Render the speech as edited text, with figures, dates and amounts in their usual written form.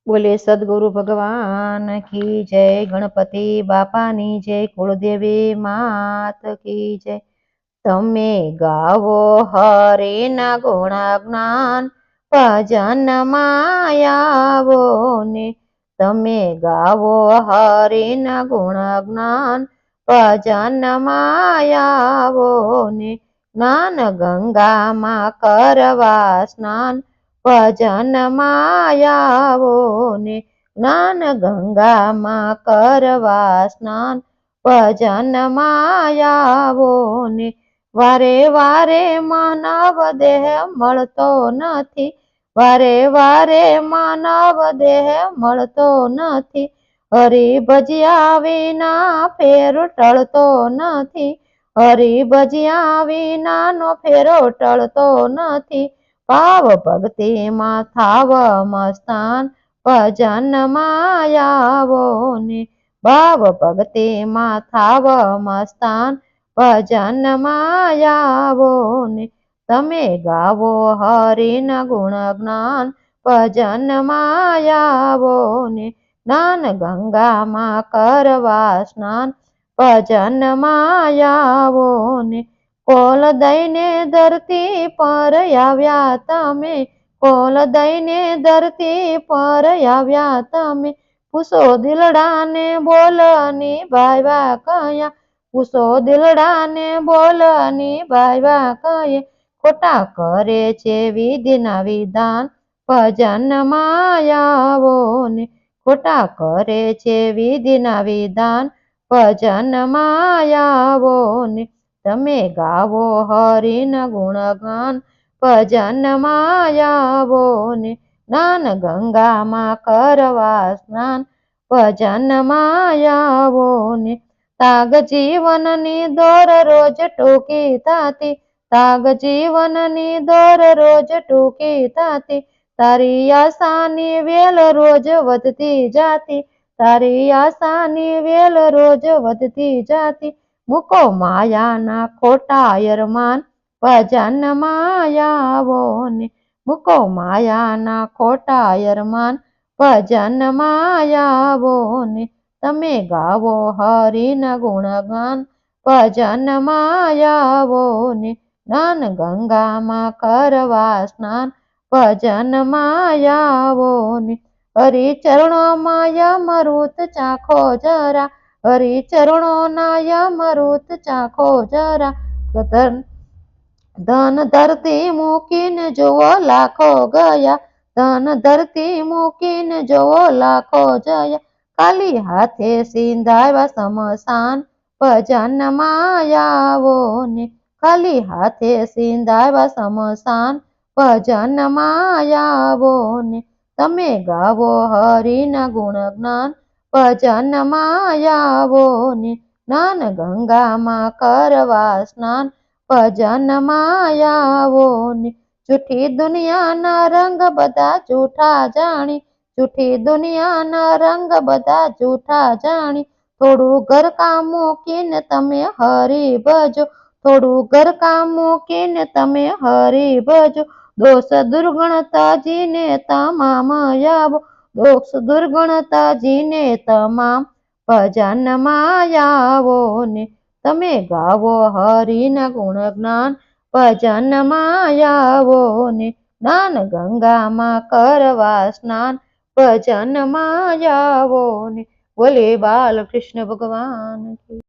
बोले सदगुरु भगवान की जय, गणपति बापानी जय, कुलदेवी मात की जय। तमे गावो हरे ना गुण ज्ञान भजन मायावो ने। तमे गावो हरे ना गुण ज्ञान भजन मायावो ने। ज्ञान गंगा मां करवा स्नान भजन मायावो ने। ज्ञान गंगा मां करवा स्नान भजन मायावो ने। वारे वारे मानव देह मळतो नथी, वारे वारे मानव देह मळतो नथी। हरि भजिया विना फेर टळतो नथी, हरि भजिया विना नो फेरो टळतो नथी। भाव भक्ति मां थाव मस्तान भजन मायावो ने। भाव भक्ति मां थाव मस्तान भजन मायावो ने। तमे गावो हरि न गुण ज्ञान भजन मायावो ने। ज्ञान गंगा मां करवा स्नान भजन मायावो ने। कोल दईने धरती पर आव्या तमे, कोल दईने धरती पर आव्या तमे। पूछो दिलड़ा ने बोलनी भाईवा कया, पूछो दिलड़ा ने बोलनी भाईवा कहे। खोटा करे छे विधि ना विधान भजन मायावो ने। खोटा करे छे विधि ना विधान भजन मायावो ने। तमे गावो हरि न गुण गान भजन मायावो ने। ज्ञान गंगा मां करवा स्नान भजन मायावो ने। ताग जीवननी दौर रोज टूकी थाती, ताग जीवननी दौर रोज टूकी थाती। तारी आशानी वेल रोज वधती जाती, तारी आशानी वेल रोज वधती जाती। मुको माया ना खोटा अरमान भजन मायावो ने। मुको माया ना खोटा अरमान भजन मायावो ने। तमे गावो हरि न गुण गान भजन मायावो ने। ज्ञान गंगा मां करवा स्नान भजन मायावो ने। हरि चरणों मां यमरूत चाखो जरा, हरि चरणों ना यमरूत चाखो जरा। धन धरती मूकीने जोवो लाखो गया, धन धरती मूकीने जोवो लाखो जया। खाली हाथे सींधावा समसान भजन मायावो ने। खाली हाथे सींधावा समसान भजन मायावो ने। तमे गावो हरि न गुण ज्ञान भजन मायावो ने। ज्ञान गंगा मां करवा स्नान भजन मायावो ने। झूठी दुनिया ना रंग बधा झूठा जाणी, झूठी दुनिया ना रंग बधा झूठा जाणी। थोड़ू घर काम मूकीने तमे हरि भजो, थोड़ू घर काम मूकीने तमे हरि भजो। दोष दुर्गुणता जीने तमाम यावो, दोष दुर्गुणता जीने तमाम भजन मायावो ने। तमे गावो हरि न गुण ज्ञान भजन मायावो ने। ज्ञान गंगा मां करवा स्नान भजन मायावो ने। बोले बाल कृष्ण भगवान की।